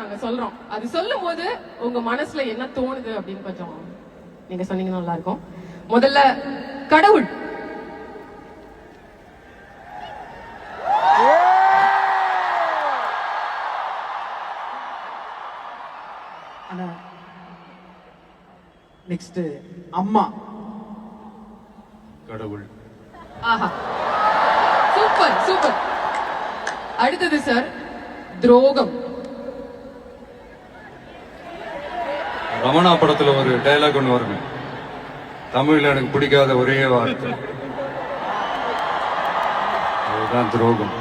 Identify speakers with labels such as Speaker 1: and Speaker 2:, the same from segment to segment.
Speaker 1: நாங்க சொல்றோம். அது சொல்லும் போது உங்க மனசுல என்ன தோணுது அப்படின்னு கொஞ்சம் நீங்க சொன்னீங்கன்னா நல்லா இருக்கும். முதல்ல கடவுள்.
Speaker 2: நெக்ஸ்ட் அம்மா.
Speaker 3: கடவுள்.
Speaker 1: ஆஹா, சூப்பர் சூப்பர். அடுத்தது சார் துரோகம்.
Speaker 3: ரமணா படத்துல ஒரு டைலாக் ஒன்று வருமே, தமிழ்ல எனக்கு பிடிக்காத ஒரே வார்த்தை, அதுதான் துரோகம்.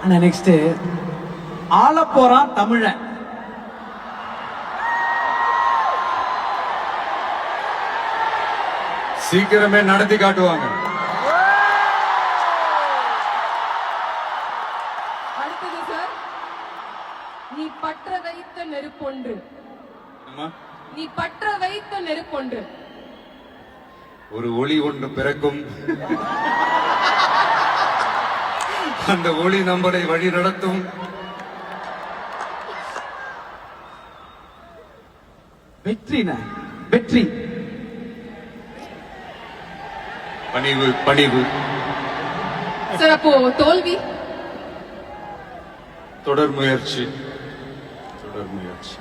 Speaker 2: ஆனா நெக்ஸ்ட் ஆள போறான் தமிழன்.
Speaker 3: சீக்கிரமே நடத்தி காட்டுவாங்க.
Speaker 1: அடுத்தது சார் நீ பற்ற வைத்த நெருப்பொன்று. நீ பற்ற வைத்த நெருப்பொன்று.
Speaker 3: ஒரு ஒளி ஒன்று பிறக்கும், அந்த ஒளி நம்மளை வழி நடத்தும்.
Speaker 2: வெற்றி.
Speaker 3: பணிவு. பணிவு.
Speaker 1: சார் அப்போ தோல்வி.
Speaker 3: தொடர் முயற்சி. தொடர் முயற்சி.